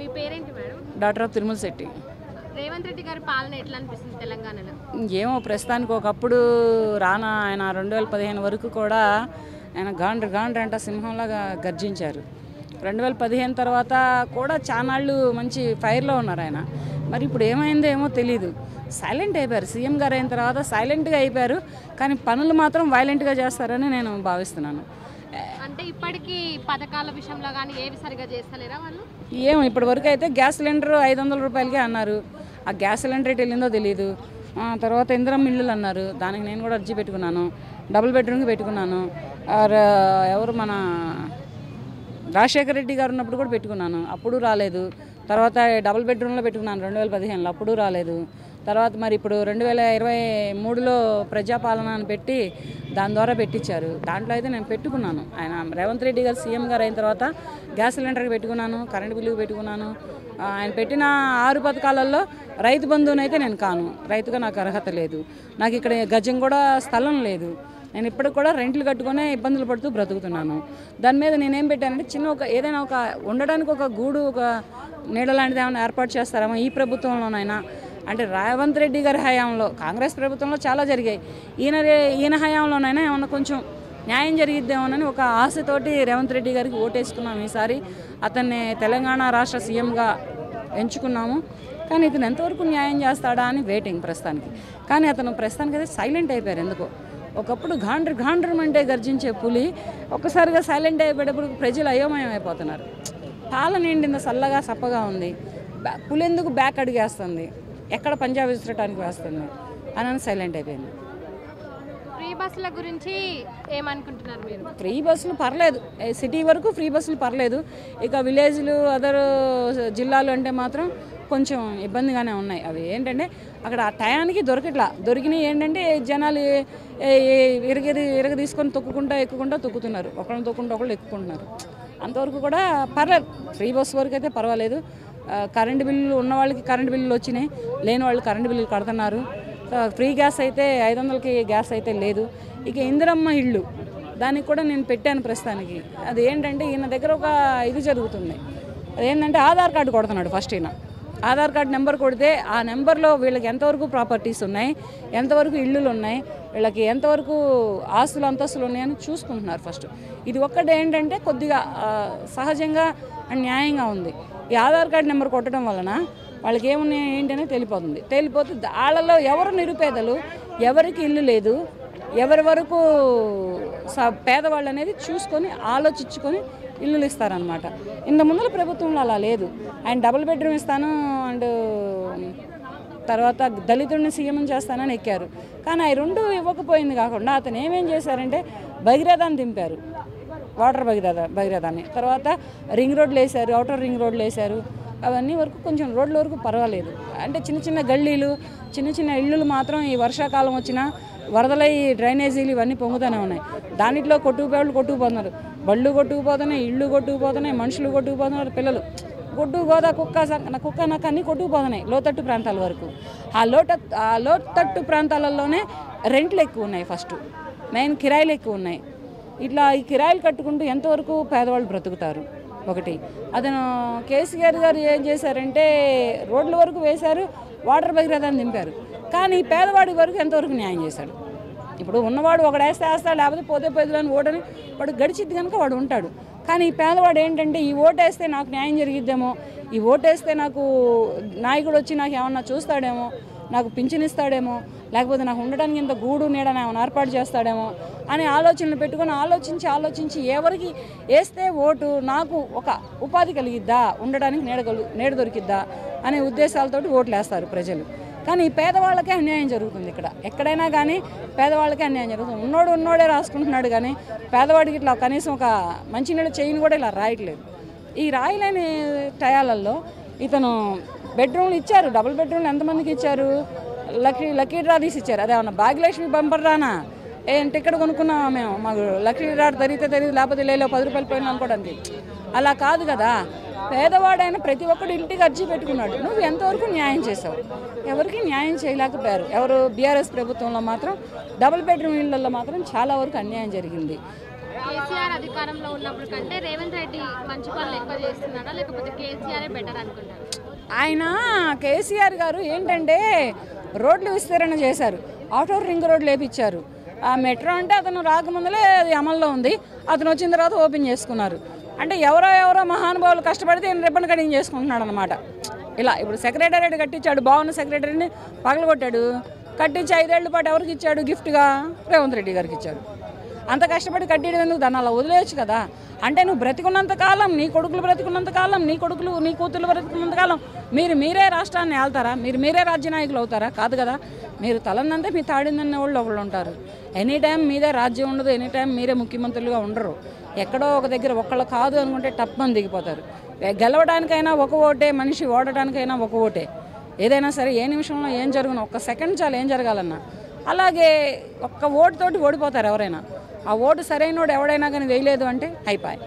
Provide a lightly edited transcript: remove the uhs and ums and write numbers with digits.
మీ పేరేంటి madam? Doctor of Tirumala Shetty. Revanth Reddy గారి పాలన ఎట్లా అనిపిస్తుంది తెలంగాణలో? ఏమో ప్రస్తుతానికి ఒకప్పుడు రానా ఆయన 2015 వరకు కూడా ఆయన గాండ్ర అంట సింహంలాగా గర్జించారు. 2015 తర్వాత కూడా చానాళ్ళు మంచి ఫైర్లో ఉన్నారు ఆయన. మరి ఇప్పుడు ఏమైందో ఏమో తెలీదు. సైలెంట్ అయిపోయారు. సీఎం గారు అయిన తర్వాత సైలెంట్గా అయిపోయారు. కానీ పనులు మాత్రం వైలెంట్గా చేస్తారని నేను భావిస్తున్నాను. అంటే ఇప్పటికీ పథకాల విషయంలో కానీ ఏవి సరిగా చేస్తలేరా వాళ్ళు? ఏమో ఇప్పటి వరకు అయితే గ్యాస్ సిలిండర్ 500 రూపాయలకే అన్నారు. ఆ గ్యాస్ సిలిండర్ రేట్ వెళ్ళిందో తెలియదు. తర్వాత ఇందిరమ్మ ఇల్లులు అన్నారు. దానికి నేను కూడా అర్జీ పెట్టుకున్నాను. డబుల్ బెడ్రూమ్కి పెట్టుకున్నాను. ఎవరు మన రాజశేఖర రెడ్డి గారు ఉన్నప్పుడు కూడా పెట్టుకున్నాను. అప్పుడు రాలేదు. తర్వాత డబుల్ బెడ్రూమ్లో పెట్టుకున్నాను 2015లో. అప్పుడు రాలేదు. తర్వాత మరి ఇప్పుడు 2023లో ప్రజాపాలన అని పెట్టి దాని ద్వారా పెట్టించారు. దాంట్లో అయితే నేను పెట్టుకున్నాను. ఆయన రేవంత్ రెడ్డి గారు సీఎం గారు అయిన తర్వాత గ్యాస్ సిలిండర్కి పెట్టుకున్నాను, కరెంటు బిల్లుకి పెట్టుకున్నాను. ఆయన పెట్టిన 6 పథకాలలో రైతు బంధువునైతే నేను కాను. రైతుగా నాకు అర్హత లేదు. నాకు ఇక్కడ గజం కూడా స్థలం లేదు. నేను ఇప్పటికి కూడా రెంట్లు కట్టుకునే ఇబ్బందులు పడుతూ బ్రతుకుతున్నాను. దాని మీద నేనేం పెట్టానంటే చిన్న ఏదైనా ఉండడానికి ఒక గూడు, ఒక నీడ లాంటిది ఏమైనా ఏర్పాటు చేస్తారేమో ఈ ప్రభుత్వంలోనైనా. అంటే రేవంత్ రెడ్డి గారి హయాంలో, కాంగ్రెస్ ప్రభుత్వంలో చాలా జరిగాయి. ఈయన హయాంలోనైనా ఏమన్నా కొంచెం న్యాయం జరిగిద్దామోనని ఒక ఆశతోటి రేవంత్ రెడ్డి గారికి ఓటేసుకున్నాం. ఈసారి అతన్ని తెలంగాణ రాష్ట్ర సీఎంగా ఎంచుకున్నాము. కానీ ఇతను ఎంతవరకు న్యాయం చేస్తాడా అని వెయిటింగ్ ప్రస్తుతానికి. కానీ అతను ప్రస్తుతానికి అయితే సైలెంట్ అయిపోయారు. ఎందుకో ఒకప్పుడు గాండ్రమంటే గర్జించే పులి ఒక్కసారిగా సైలెంట్ అయిపోయేటప్పుడు ప్రజలు అయోమయం అయిపోతున్నారు. పాలన నిండింద చల్లగా సప్పగా ఉంది. పులి ఎందుకు బ్యాక్ అడిగేస్తుంది, ఎక్కడ పంజాబ్ విసరటానికి వేస్తుంది అని సైలెంట్ అయిపోయింది. ఫ్రీ బస్సుల గురించి ఏమనుకుంటున్నారు మీరు? ఫ్రీ బస్సులు పర్లేదు, సిటీ వరకు ఫ్రీ బస్సులు పర్లేదు. ఇక విలేజ్లు అదర్ జిల్లాలు అంటే మాత్రం కొంచెం ఇబ్బందిగానే ఉన్నాయి. అవి ఏంటంటే అక్కడ ఆ టయానికి దొరికినాయి ఏంటంటే జనాలు ఇరగ తీసుకొని ఎక్కుకుంటా తొక్కుతున్నారు. ఒకళ్ళని తొక్కుంటూ ఒకళ్ళు ఎక్కుకుంటున్నారు. అంతవరకు కూడా పర్లేదు. ఫ్రీ బస్సు వరకు అయితే పర్వాలేదు. కరెంటు బిల్లులు ఉన్న వాళ్ళకి కరెంటు బిల్లులు వచ్చినాయి, లేని వాళ్ళు కరెంటు బిల్లులు కడుతున్నారు. ఫ్రీ గ్యాస్ అయితే 500కి గ్యాస్ అయితే లేదు. ఇక ఇందిరమ్మ ఇళ్ళు దానికి కూడా నేను పెట్టాను ప్రస్తుతానికి. అది ఏంటంటే ఈయన దగ్గర ఒక ఇది జరుగుతుంది. అదేంటంటే ఆధార్ కార్డు కొడుతున్నాడు ఫస్ట్. ఈయన ఆధార్ కార్డు నెంబర్ కొడితే ఆ నెంబర్లో వీళ్ళకి ఎంతవరకు ప్రాపర్టీస్ ఉన్నాయి, ఎంతవరకు ఇళ్ళు ఉన్నాయి, వీళ్ళకి ఎంతవరకు ఆస్తులు అంతస్తులు ఉన్నాయని చూసుకుంటున్నారు ఫస్ట్. ఇది ఒక్కటి ఏంటంటే కొద్దిగా సహజంగా న్యాయంగా ఉంది. ఈ ఆధార్ కార్డు నెంబర్ కొట్టడం వలన వాళ్ళకి ఏమున్నాయి ఏంటనే తేలిపోతే వాళ్ళలో ఎవరు నిరుపేదలు, ఎవరికి ఇల్లు లేదు, ఎవరి వరకు పేదవాళ్ళు అనేది చూసుకొని ఆలోచించుకొని ఇల్లులు ఇస్తారనమాట. ఇంత ముందుల ప్రభుత్వంలో అలా లేదు. ఆయన డబుల్ బెడ్రూమ్ ఇస్తాను అండ్ తర్వాత దళితుడిని సీఎం చేస్తానని ఎక్కారు. కానీ అవి రెండు ఇవ్వకపోయింది కాకుండా అతను ఏమేం చేశారంటే భగీరథాన్ని దింపారు, వాటర్ భగీరథాన్ని. తర్వాత రింగ్ రోడ్లు వేశారు, అవుటర్ రింగ్ రోడ్లు వేశారు. అవన్నీ వరకు కొంచెం రోడ్ల వరకు పర్వాలేదు. అంటే చిన్న గల్లీలు, చిన్న ఇళ్ళు మాత్రం ఈ వర్షాకాలం వచ్చినా వరదలై డ్రైనేజీలు ఇవన్నీ పొంగుతూనే ఉన్నాయి. దానిట్లో కొట్టుకుపోతున్నారు. బళ్ళు కొట్టుకుపోతున్నాయి, ఇళ్ళు కొట్టుకుపోతున్నాయి, మనుషులు కొట్టుకుపోతున్నారు, పిల్లలు కుక్క నక్క అన్నీ కొట్టుకుపోతున్నాయి లోతట్టు ప్రాంతాల వరకు. ఆ లోతట్టు ప్రాంతాలలోనే రెంట్లు ఎక్కువ ఉన్నాయి. ఫస్ట్ మెయిన్ కిరాయిలు ఎక్కువ ఉన్నాయి. ఇట్లా ఈ కిరాయిలు కట్టుకుంటూ ఎంతవరకు పేదవాళ్ళు బ్రతుకుతారు? ఒకటి అతను కేసీఆర్ గారు ఏం చేశారంటే రోడ్ల వరకు వేశారు, వాటర్ భగీరథాన్ని దింపారు. కానీ పేదవాడి వరకు ఎంతవరకు న్యాయం చేశాడు? ఇప్పుడు ఉన్నవాడు ఒకడు వేస్తాడు, లేకపోతే పోతే ఓటని వాడు గడిచిద్ది కనుక వాడు ఉంటాడు. కానీ ఈ పేదవాడు ఏంటంటే ఈ ఓటేస్తే నాకు న్యాయం జరిగిద్దేమో, ఈ ఓటేస్తే నాకు నాయకుడు వచ్చి నాకు ఏమన్నా చూస్తాడేమో, నాకు పింఛన్ ఇస్తాడేమో, లేకపోతే నాకు ఉండడానికి ఇంత గూడు నీడని ఏమైనా ఏర్పాటు చేస్తాడేమో అని ఆలోచనలు పెట్టుకొని ఆలోచించి ఎవరికి వేస్తే ఓటు నాకు ఒక ఉపాధి కలిగిద్దా, ఉండడానికి నీడ దొరికిద్దా అనే ఉద్దేశాలతోటి ఓట్లు వేస్తారు ప్రజలు. కానీ ఈ పేదవాళ్ళకే అన్యాయం జరుగుతుంది. ఎక్కడైనా కానీ పేదవాళ్ళకే అన్యాయం జరుగుతుంది. ఉన్నోడే రాసుకుంటున్నాడు కానీ పేదవాడికి ఇట్లా కనీసం ఒక మంచినీళ్ళ చేయని కూడా ఇలా రాయట్లేదు. ఈ రాయలేని టయాలలో ఇతను బెడ్రూమ్లు ఇచ్చారు, డబుల్ బెడ్రూమ్లు ఎంతమందికి ఇచ్చారు? లక్కీ డ్రా తీసి ఇచ్చారు. అదే ఏమన్నా భాగ్యలక్ష్మి బంపర్ రానా? టికెట్ కొనుక్కున్నామా మేము, మాకు లక్కీ డ్రా తెలియదు, లేకపోతే లేలో 10 రూపాయలు పోయినా అనుకోవడానికి. అలా కాదు కదా. పేదవాడైన ప్రతి ఒక్కడు ఇంటికి అర్జీ పెట్టుకున్నాడు. నువ్వు ఎంతవరకు న్యాయం చేసావు? ఎవరికి న్యాయం చేయలేకపోయారు. ఎవరు బీఆర్ఎస్ ప్రభుత్వంలో మాత్రం డబుల్ బెడ్రూమ్ ఇళ్లలో మాత్రం చాలా వరకు అన్యాయం జరిగింది. కేసీఆర్ అధికారంలో ఉన్నప్పుడు కంటే రేవంత్ రెడ్డి మంచి పనులు ఎక్కువ చేస్తున్నాడా లేకపోతే కేసీఆర్ బెటర్ అనుకుంటారు? ఆయన కేసీఆర్ గారు ఏంటంటే రోడ్లు విస్తరణ చేశారు, అవుటర్ రింగ్ రోడ్లు వేపించారు. ఆ మెట్రో అంటే అతను రాకముందులే అది అమల్లో ఉంది, అతను వచ్చిన తర్వాత ఓపెన్ చేసుకున్నారు. అంటే ఎవరో మహానుభావులు కష్టపడితే ఈయన రిబ్బన్ కటింగ్ చేసుకుంటున్నాడు అనమాట. ఇలా ఇప్పుడు సెక్రటరీ కట్టించాడు, బాగున్న సెక్రటరీని పగలగొట్టాడు, కట్టించి 5 ఏళ్ల పాటు ఎవరికి ఇచ్చాడు గిఫ్ట్గా? రేవంత్ రెడ్డి గారికి ఇచ్చాడు. అంత కష్టపడి కట్టడం ఎందుకు? దాన్ని అలా వదిలేయచ్చు కదా. అంటే నువ్వు బ్రతికున్నంత కాలం, నీ కొడుకులు బ్రతికున్నంత కాలం, నీ కూతురు బ్రతికున్నంత కాలం మీరే రాష్ట్రాన్ని ఏళ్తారా? మీరే రాజ్యనాయకులు అవుతారా? కాదు కదా. మీరు తలనంతే మీ తాడిందన్న వాళ్ళు ఒకళ్ళు ఉంటారు. ఎనీ టైం మీదే రాజ్యం ఉండదు, ఎనీ టైం మీరే ముఖ్యమంత్రులుగా ఉండరు. ఎక్కడో ఒక దగ్గర ఒక్కళ్ళు కాదు అనుకుంటే టప్పని దిగిపోతారు. గెలవడానికైనా ఒక ఓటే, మనిషి ఓడటానికైనా ఒక ఓటే. ఏదైనా సరే ఏ నిమిషంలో ఏం జరుగును, ఒక్క సెకండ్ చాలు ఏం జరగాలన్నా. అలాగే ఒక్క ఓటుతోటి ఓడిపోతారు ఎవరైనా. ఆ ఓటు సరైనోడు ఎవడైనా కానీ వేయలేదు అంటే అయిపోయి.